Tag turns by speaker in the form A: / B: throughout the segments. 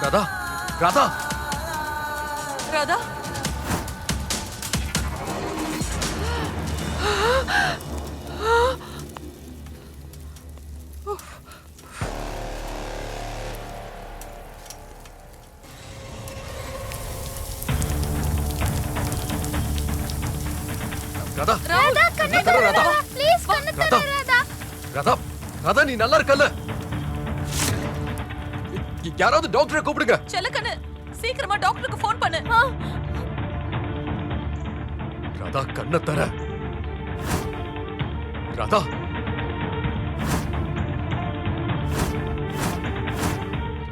A: ராதா ராதா
B: ராதா
A: ராதா
C: ராதா கண்ணே
A: தர ராதா
C: ப்ளீஸ் கண்ணே தர ராதா
A: ராதா ராதா நீ நல்லா இருக்கல்ல? யாராவது டாக்டரை கூப்பிடுங்க.
B: செல்லக்கண்ணு சீக்கிரமா டாக்டருக்கு ஃபோன் பண்ணு.
A: ராதா கண்ணை தர. ராதா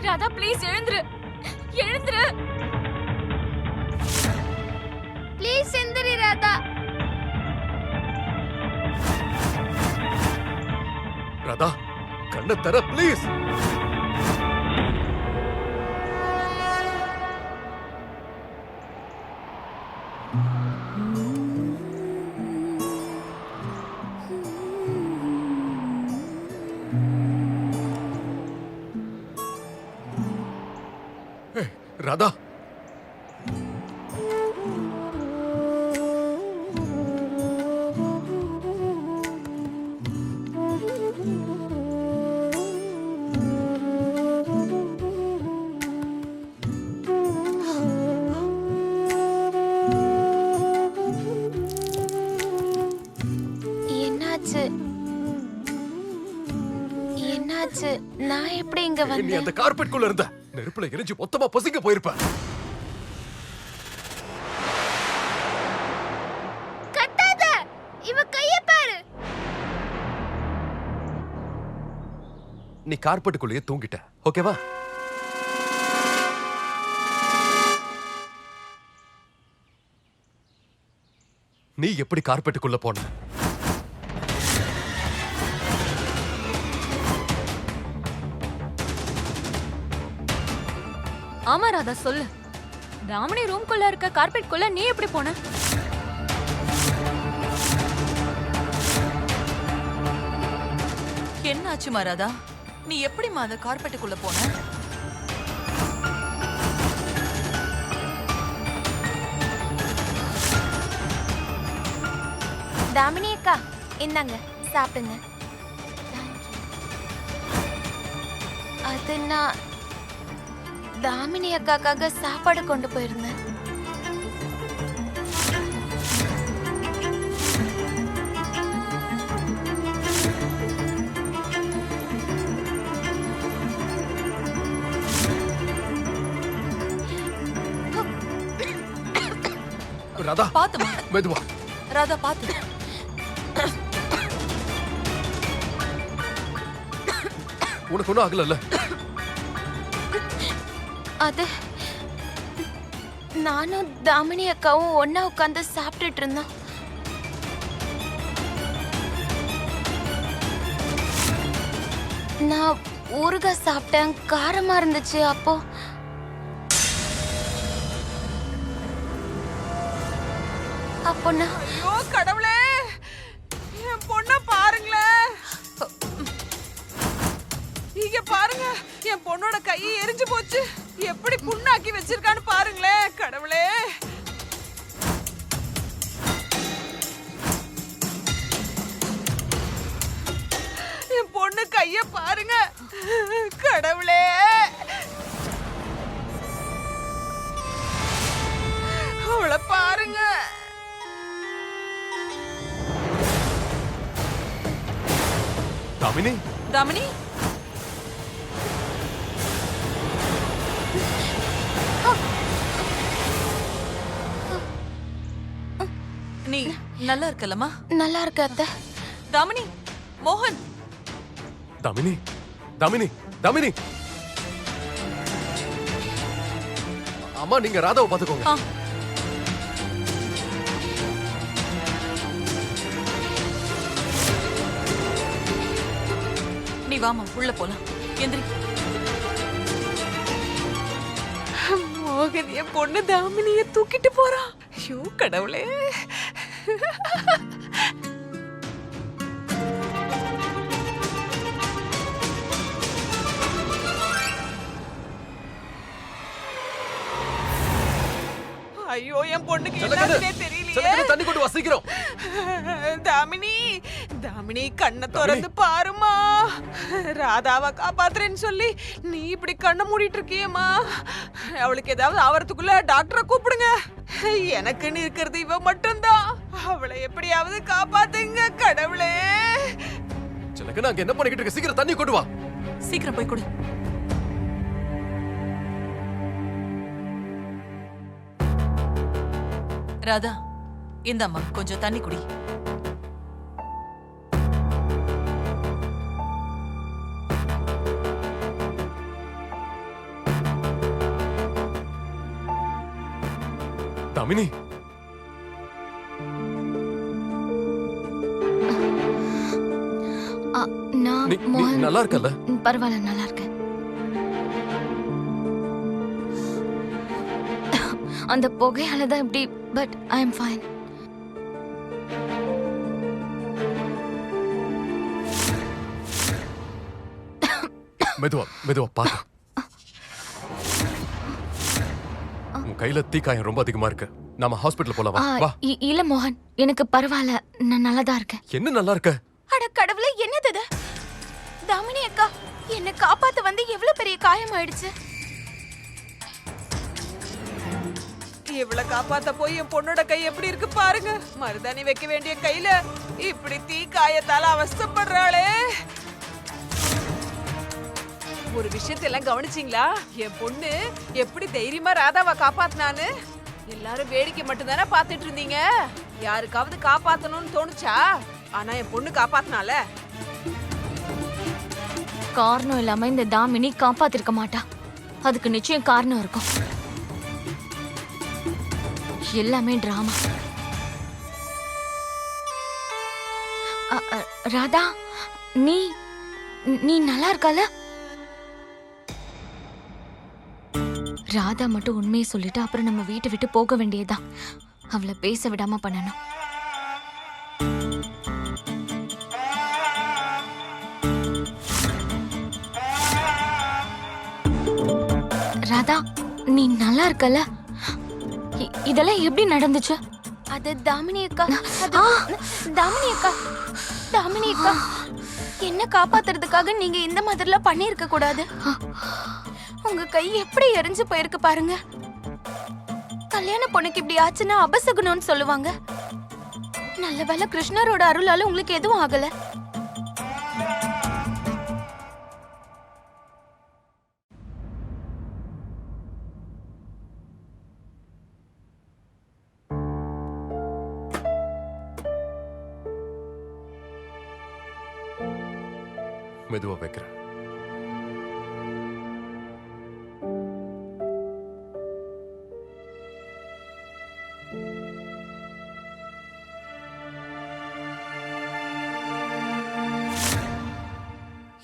C: ராதா ப்ளீஸ் எழுந்திரு எழுந்திரு ப்ளீஸ் எந்திரி ராதா
A: ராதா கண்ணை தர ப்ளீஸ். ராதா
C: என்னாச்சு என்னாச்சு நான் எப்படி இங்க
A: நீ
C: வந்தேன்
A: அந்த கார்பெட்குள்ள இருந்த நெருப்புல எரிஞ்சு மொத்தமா பசிங்க போயிருப்ப.
C: கத்தாத இவ கைய பாரு
A: நீ கார்பெட்டுக்குள்ளேயே தூங்கிட்ட ஓகேவா? நீ எப்படி கார்பெட்டுக்குள்ள போன?
C: ஆமா ராதா சொல்லு தாமினி ரூம்குள்ள இருக்க கார்பெட்குள்ள நீ எப்படி போன
B: என்னாச்சுமா ராதா? நீ எப்படிமா அந்த கார்பெட்டுக்குள்ள போன?
C: தாமினி அக்கா இந்தாங்க சாப்பிடுங்க அது நான் தாமினி அக்காக்காக சாப்பாடு கொண்டு போயிருந்தேன்
A: ராதா
B: பாத்துமா
A: மெதுவா.
B: ராதா பாத்து.
A: உனக்கு ஒன்றும் ஆகல?
C: அது நானும் தாமினி அக்காவும் ஒன்னா உட்காந்து சாப்பிட்டுட்டு இருந்தோம் நான் ஊறுகாய் சாப்பிட்டேன் காரமா இருந்துச்சு அப்போ நான்
B: ஐயோ கடவுளே, என் பொண்ண பாருங்களேன். இங்க பாருங்க, என் பொண்ணோட கை எரிஞ்சு போச்சு. எப்படி புண்ணாக்கி வச்சிருக்கான்னு பாருங்களேன் கடவுளே. என் பொண்ணு கைய பாருங்க கடவுளே. அவளை பாருங்க.
A: தாமினி
B: தாமினி நீ நல்லா இருக்கலமா?
C: நல்லா இருக்க அத்தை.
B: தாமினி, மோகன்,
A: தாமினி தாமினி தாமினி அம்மா நீங்க ராதாவை பாத்துக்கோங்க.
B: ஆ. நீ வாமா உள்ள போலாம். எந்திரி. மோகன் என் பொண்ணு தாமினிய தூக்கிட்டு போறான். ஐயோ கடவுளே. ஐயோ என் பொண்ணுக்கு என்னன்னே தெரியலையே.
A: செல்லக்கண்ணு தண்ணி கொண்டு வா சீக்கிரம்.
B: தாமினி, தாமினி கண்ணை திறந்து பாருமா. ராதாவை காப்பாத்துறேன்னு சொல்லி நீ இப்படி கண்ணை மூடிட்டு இருக்கியேம்மா. அவளுக்கு ஏதாவது ஆவறதுக்குள்ள டாக்டரை கூப்பிடுங்க. எனக்குன்னு இருக்கிறது இவ மட்டும்தான். அவளை எப்படியாவது காப்பாத்துங்க கடவுளே.
A: செல்லக்கண்ணு அங்க என்ன பண்ணிக்கிட்டு இருக்க? சீக்கிரம் தண்ணி கொண்டு வா.
B: சீக்கிரம் போய் கொடு. ராதா, இந்தம்மா கொஞ்சம் தண்ணி குடி.
A: தாமினி
C: நான்
A: நீ நல்லா இருக்கல்ல?
C: பரவாயில்ல, நல்லா இருக்கேன். அந்த புகையால தான் இப்படி, பட் ஐ அம் ஃபைன்.
A: மெதுவா மெதுவா பாத்து. உன் கையில தீக்காயம் ரொம்ப அதிகமா இருக்கு. நாம ஹாஸ்பிடல் போலாம் வா.
C: இல்ல மோகன், எனக்கு பரவாயில்ல, நான் நல்லா தான் இருக்கேன்.
A: என்ன நல்லா இருக்க?
D: அட கடவுளே, என்னது இது? தாமினி அக்கா, என்ன காப்பாத்த வந்து எவ்வளவு பெரிய காயம் ஆயிடுச்சு.
B: இவளை காப்பாத்த போய் என் பொண்ணோட கை எப்படி இருக்கு பாருங்க. மருதாணி வைக்க வேண்டிய கையில இப்படி தீ காயத்தால அவஸ்தைப்படுறாளே. ஒரு விஷயத்தெல்லாம் கவனிச்சிங்களா? என் பொண்ணு எப்படி தைரியமா ராதாவை காப்பாத்தினான்னு. எல்லாரும் வேடிக்கை மட்டும் தானே பாத்துட்டு இருந்தீங்க. யாருக்காவது காப்பாத்தணும்னு தோணுச்சா? ஆனா என் பொண்ணு காப்பாத்தினால.
C: காரணம் இல்லாம இந்த தாமினி காப்பாத்திருக்க மாட்டா. அதுக்கு நிச்சயம் காரணம் இருக்கும். எல்லாமே டிராமா. ராதா, நீ நீ நல்லா இருக்கல? ராதா மட்டும் உண்மையை சொல்லிட்டு அப்புறம் நம்ம வீட்டை விட்டு போக வேண்டியதுதான். அவளை பேச விடாம பண்ணணும். ராதா, நீ நல்லா இருக்கல? இதெல்லாம் எப்படி நடந்துச்சு?
D: அது தாமினி அக்கா, தாமினி அக்கா, தாமினி அக்கா, என்ன காப்பாத்துறதுக்காக நீங்க இந்த மாதிரிலாம் பண்ணிருக்க கூடாது. உங்க கை எப்படி எரிஞ்சு போயிருக்கு பாருங்க. கல்யாண பொண்ணுக்கு இப்படி ஆச்சுன்னா அபசகுனம்னு சொல்லுவாங்க. நல்ல வேளை கிருஷ்ணரோட அருளால உங்களுக்கு எதுவும் ஆகல.
A: மெதுவா வைக்கிறேன்.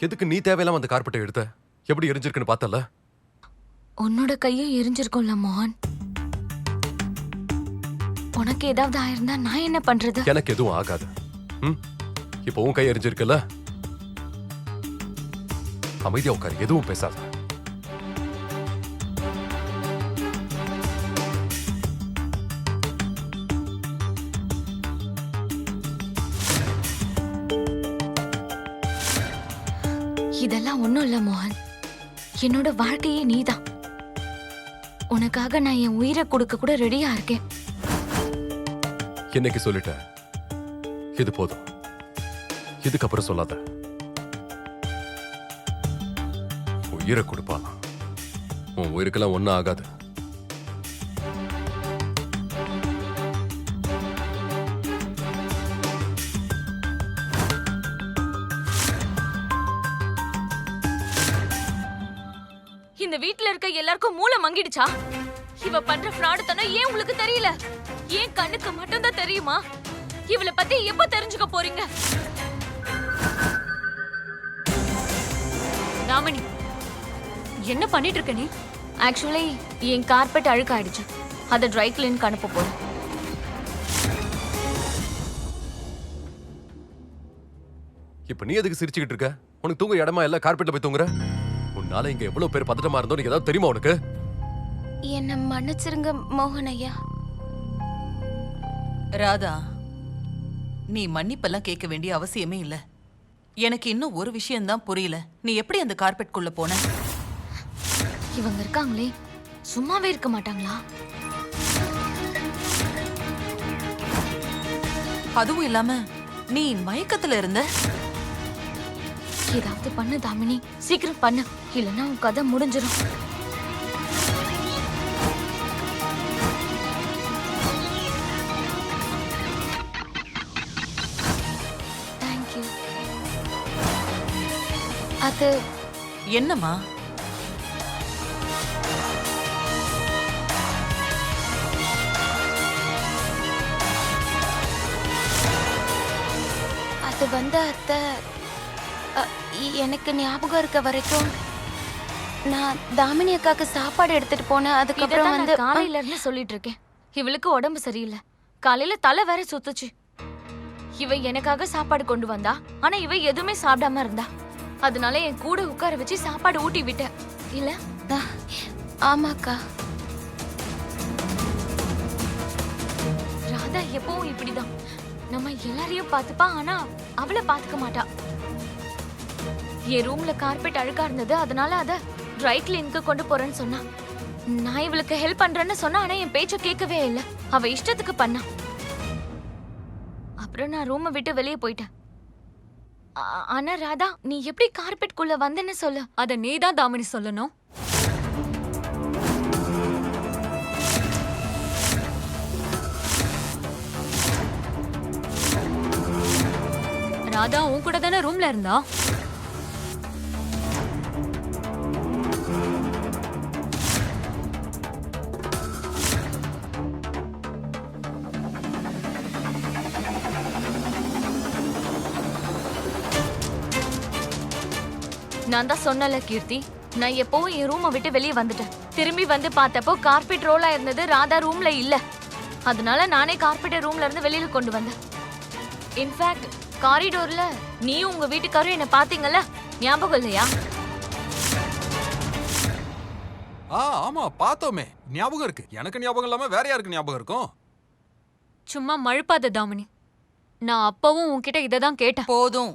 A: எதுக்கு நீ தேவையில்லாம அந்த கார்பெட்டை எடுத்த? எப்படி எரிஞ்சிருக்குன்னு பார்த்தல?
C: உன்னோட கையும் எரிஞ்சிருக்கும்ல மோகன். உனக்கு ஏதாவது ஆயிருந்தா நான் என்ன பண்றது?
A: எனக்கு எதுவும் ஆகாது. இப்போ உன் கை எரிஞ்சிருக்குல்ல? அமைதியா உட்காரு, எதுவும் பேசாத.
C: இதெல்லாம் ஒண்ணும் இல்ல மோகன். என்னோட வாழ்க்கையே நீதான். உனக்காக நான் என் உயிரை கொடுக்க கூட ரெடியா இருக்கேன்.
A: என்னைக்கு சொல்லிட்ட? இது போதும். இதுக்கப்புறம் சொல்லாத. உயிரை கொடுப்பா. உன் உயிருக்கெல்லாம் ஒன்னும் ஆகாது.
C: இந்த வீட்ல இருக்க எல்லாருக்கும் மூளை மங்கிடுச்சா? இவ பண்ற ஃப்ராடுத்தனம் ஏன் உங்களுக்கு தெரியல? ஏன் கண்ணுக்கு மட்டும் தான் தெரியுமா? இவளை பத்தி எப்ப தெரிஞ்சுக்க போறீங்க? தாமினி, என்ன பண்ணிட்டு இருக்க நீ? ஆக்சுவலி என் கார்பெட் அழுக்காயிடுச்சு. அதை ட்ரை கிளீனுக்கு அனுப்ப போறேன்.
A: இப்ப நீ எதுக்கு சிரிச்சுக்கிட்டு இருக்க? உனக்கு தூங்க இடமா இல்ல, கார்பெட்ல போய் தூங்குற? உன்னால இங்க எவ்வளவு பேர் பதட்டமா இருந்தோம், நீங்க ஏதாவது தெரியுமா உனக்கு?
D: என்ன மன்னிச்சிருங்க மோகன் ஐயா.
E: ராதா, நீ மன்னிப்பெல்லாம் கேட்க வேண்டிய அவசியமே இல்ல. எனக்கு இன்னும் ஒரு விஷயம்தான் புரியல. நீ எப்படி அந்த கார்பெட்குள்ள போன?
C: இவங்க இருக்காங்களே, சும்மாவே இருக்க மாட்டாங்களா?
E: அதுவும் இல்லாம நீ மயக்கத்துல இருந்த.
C: ஏதாவது பண்ணு தாமினி, சீக்கிரம் பண்ணு, இல்லைன்னா உன் கதை முடிஞ்சிடும். தேங்க்யூ. அது
E: என்னம்மா?
D: அது வந்து அத்தை, எனக்கு ஞாபகம் இருக்க வரைக்கும் நான் தாமினி அக்காக்கு சாப்பாடு எடுத்துட்டு போனேன். அதுக்கப்புறம்
C: இதைத்தான்
D: வந்து
C: நான் காலையில இருந்து சொல்லிட்டு இருக்கேன். இவளுக்கு உடம்பு சரியில்லை, காலையில தலை வேற சுத்துச்சு. இவ எனக்காக சாப்பாடு கொண்டு வந்தா, ஆனா இவ எதுவுமே சாப்பிடாம இருந்தா. அதனால என் கூட உட்கார வச்சு சாப்பாடு ஊட்டி விட்டேன். இல்ல
D: ஆமாக்கா.
C: ராதா எப்பவும் இப்படிதான். நம்ம எல்லாரையும் பாத்துப்பா, ஆனா அவளை பாத்துக்க மாட்டா. என் ரூம்ல கார்பெட் அழுக்கா இருந்தது, அதனால அத ட்ரை கிளீனுக்கு கொண்டு போறேன்னு சொன்னா. நான் இவளுக்கு ஹெல்ப் பண்றேன்னு சொன்னா, ஆனா என் பேச்ச கேட்கவே இல்லை. அவ இஷ்டத்துக்கு பண்ணா. அப்புறம் நான் ரூமை விட்டு வெளியே போயிட்டேன். ஆனா ராதா, நீ எப்படி கார்பெட் குள்ள வந்தன்னு சொல்லு. அத நீதான் தாமினி சொல்லணும். ராதா உன் கூட தானே ரூம்ல இருந்தா? நான் தான் சொன்னல கீர்த்தி, நான் எப்பவும் என் ரூமை விட்டு வெளியே வந்துட்டேன். திரும்பி வந்து பார்த்தப்போ கார்பெட் ரோலா இருந்தது, ராதா ரூம்ல இல்ல. அதனால நானே கார்பெட்டை ரூம்ல இருந்து வெளியில கொண்டு வந்தேன். இன்ஃபேக்ட் காரிடோர்ல நீயும் உங்க வீட்டுக்காரரும் என்ன பாத்தீங்கல்ல, ஞாபகம் இல்லையா?
F: ஆமா பார்த்தோமே, ஞாபகம் இருக்கு. எனக்கு ஞாபகம் இல்லாம வேற யாருக்கு ஞாபகம் இருக்கும்?
C: சும்மா மழுப்பாத தாமினி. நான் அப்பவும் உன்கிட்ட இதை தான் கேட்டேன்.
E: போதும்.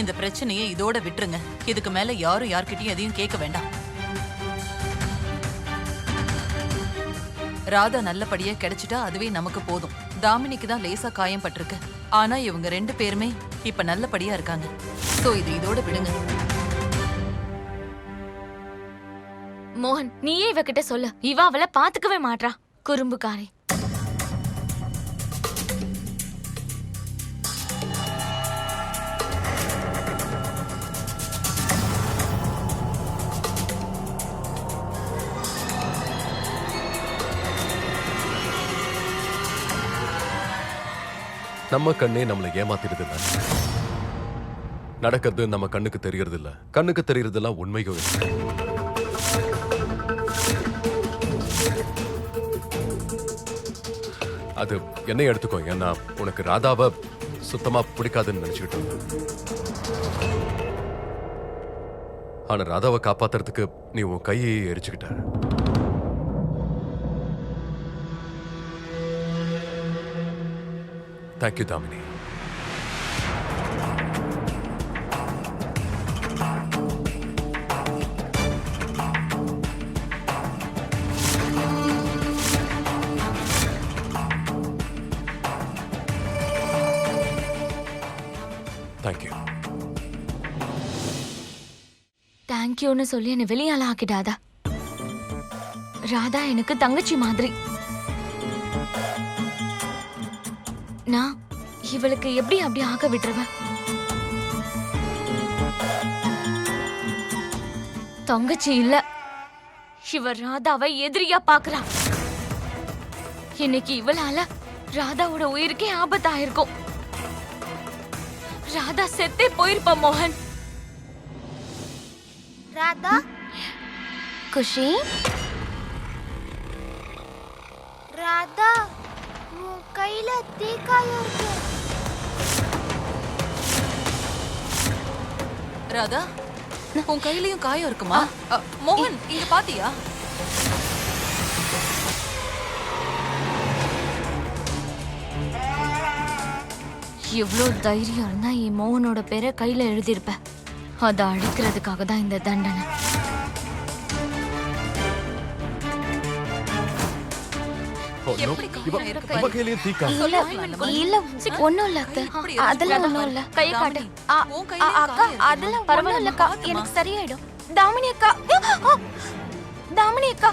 E: இந்த பிரச்சனையை இதோட விட்டுருங்க. இதுக்கு மேல யாரும் யார்கிட்டயும் எதையும் கேட்க வேண்டாம். ராதா நல்லபடியா கிடைச்சிட்டா அதுவே நமக்கு போதும். தாமினிக்கு தான் லேசா காயம் பட்டிருக்கு. ஆனா இவங்க 2 பேருமே இப்ப நல்லபடியா இருக்காங்க. சோ இது இதோட விடுங்க.
C: மோகன், நீயே இவகிட்ட சொல்லு. இவ அவளை பாத்துக்கவே மாட்றா, குறும்புக்காரி.
A: நம்ம கண்ணே நம்மளை ஏமாத்திடுது இல்ல. நடக்கிறது நம்ம கண்ணுக்கு தெரியறது இல்ல, கண்ணுக்கு தெரியறதெல்லாம் உண்மையும் இல்லை. அது என்னை எடுத்துக்கோ, ஏன்னா உனக்கு ராதாவை சுத்தமா பிடிக்காதுன்னு நினைச்சுக்கிட்டு இருந்த. ஆனா ராதாவை காப்பாத்துறதுக்கு நீ உன் கையை எரிச்சுக்கிட்ட. தேங்க்யூ தாமினி. தேங்க்யூ.
C: தேங்க்யூன்னு சொல்லி என்னை வெளியால ஆக்கிடாதா. ராதா எனக்கு தங்கச்சி மாதிரி. நான் இவளுக்கு எப்படி அப்படி ஆக விட்டுருவேன்? தங்கச்சி இல்ல, இவ ராதாவை எதிரியா பாக்குறா. இன்னைக்கு இவளால ராதாவோட உயிருக்கே ஆபத்தாயிருக்கும். ராதா செத்தே போயிருப்பா மோகன்.
D: ராதா, குஷி, ராதா, உன் கையில தீக்காயம் இருக்கு.
E: ராதா, உன் கையிலயும் காயம் இருக்குமா? மோகன், இங்க பாத்தியா?
C: எவ்வளோ தைரியம் இருந்தா என் மோகனோட பேரை கையில எழுதியிருப்ப. அதை அழிக்கிறதுக்காக தான் இந்த தண்டனை.
E: எப்படி காயம் இருக்கு
A: இவ கையிலயும் தீக்கா.
D: இல்ல இல்ல ஒண்ணும் இல்ல அத்தை. அதெல்லாம் ஒண்ணும் இல்ல.
C: கையை காட்டு.
E: உன் கையில
D: அக்கா அதெல்லாம் ஒண்ணும் இல்லக்கா, எனக்கு சரியாயிடும். தாமினி அக்கா, தாமினி அக்கா,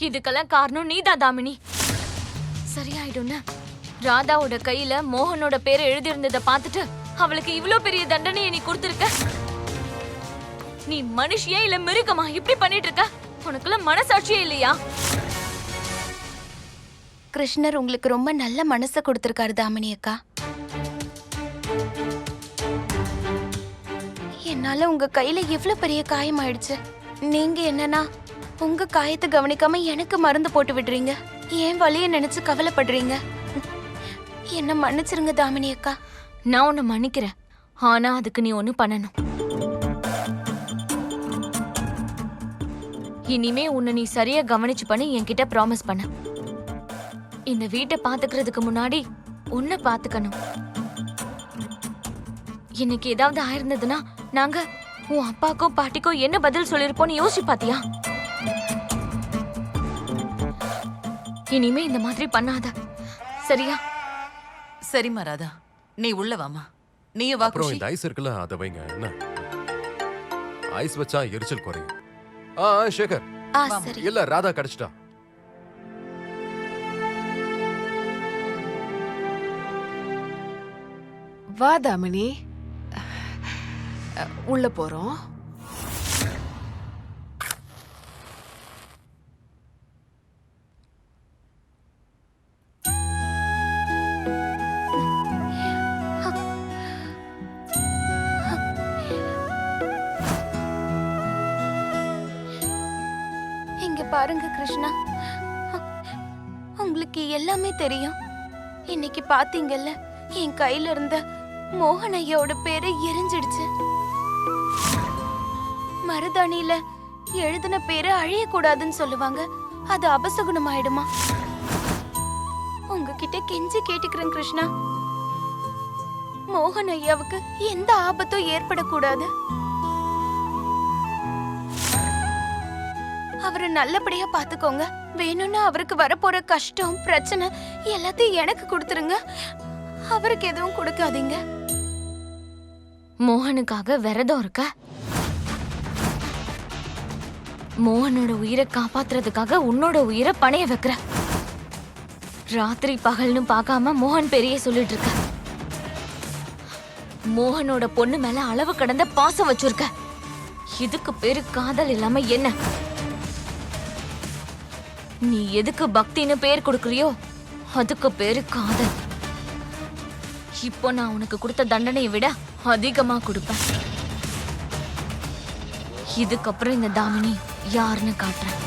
C: இதுக்கெல்லாம் காரணம் நீதான் தாமினி. சரியாயிடும்னா ராதாவோட கையில மோகனோட பேரை எழுதியிருந்ததை பார்த்துட்டு அவளுக்கு இவ்ளோ பெரிய தண்டனையை நீ கொடுத்திருக்க. நீ மனுஷியா இல்ல மிருகமா இப்படி பண்ணிட்டு இருக்க? உனக்குள்ள மனசாட்சியே இல்லையா?
D: கிருஷ்ணர் உங்களுக்கு ரொம்ப நல்ல மனசை கொடுத்திருக்காரு தாமினி அக்கா. என்னால உங்க கையில எவ்வளவு பெரிய காயம் ஆயிடுச்சு. நீங்க என்னன்னா உங்க காயத்தை கவனிக்காம எனக்கு மருந்து போட்டு விடுறீங்க. ஏன் வலிய நினைச்சு கவலைப்படுறீங்க. என்ன மன்னிச்சிருங்க தாமினி அக்கா.
C: நான் உன்னை மன்னிக்கிறேன். ஆனா அதுக்கு நீ ஒண்ணு பண்ணணும். இனிமே உன்னை நீ சரியா கவனிச்சு பண்ணி என்கிட்ட ப்ராமிஸ் பண்ண. இந்த வீட்டை பாத்துக்கிறதுக்கு முன்னாடி உன்னை பாத்துக்கணும். இன்னைக்கு ஏதாவது ஆயிருந்ததுன்னா நாங்க உன் அப்பாக்கோ பாட்டிக்கோ என்ன பதில் சொல்லிருப்போம்னு யோசிச்சு பாத்தியா? இனிமே இந்த மாதிரி பண்ணாத, சரியா?
E: சரிம்மா ராதா, நீ உள்ள வாமா. நீயே வா
A: அப்புறம்
E: குஷி.
A: இந்த ஐஸ் இருக்குல்ல, அதை வைங்க. என்ன ஐஸ் வச்சா எரிச்சல் குறையும். சேகர்,
D: சரி.
A: இல்ல ராதா கிடைச்சிட்டா.
B: வா தாமினி, உள்ள போறோம்.
D: இங்க பாருங்க கிருஷ்ணா, உங்களுக்கு எல்லாமே தெரியும். இன்னைக்கு பாத்தீங்கல்ல, என் கையில இருந்த மோகன் ஐயாவோட பேரு எரிஞ்சிடுச்சு. மருதாணியில எழுதின பேரு அழியக்கூடாதுன்னு சொல்லுவாங்க. அது அபசகுணம் ஆயிடுமா? உங்ககிட்ட கெஞ்சி கேட்டுக்கிறேன் கிருஷ்ணா, மோகன் ஐயாவுக்கு எந்த ஆபத்தும் ஏற்படக்கூடாது. அவரை நல்லபடியா பாத்துக்கோங்க. வேணும்னா அவருக்கு வரப்போற கஷ்டம் பிரச்சனை எல்லாத்தையும் எனக்கு கொடுத்துருங்க. அவருக்கு எதுவும் கொடுக்காதீங்க.
C: மோகனுக்காக விரதம் இருக்க? மோகனோட உயிரை காப்பாத்துறதுக்காக உன்னோட உயிரை பணைய வைக்கிற. ராத்திரி பகல்னு பார்க்காம மோகன் பெரிய சொல்லிட்டு இருக்க. மோகனோட பொண்ணு மேல அளவு கடந்த பாசம் வச்சிருக்க. இதுக்கு பேரு காதல் இல்லாம என்ன? நீ எதுக்கு பக்தின்னு பேர் கொடுக்கறியோ அதுக்கு பேரு காதல். இப்போ நான் உனக்கு கொடுத்த தண்டனையை விட அதிகமா கொடுப்பேன். இதுக்கப்புறம் இந்த தாமினி யாருன்னு காட்டுறேன்.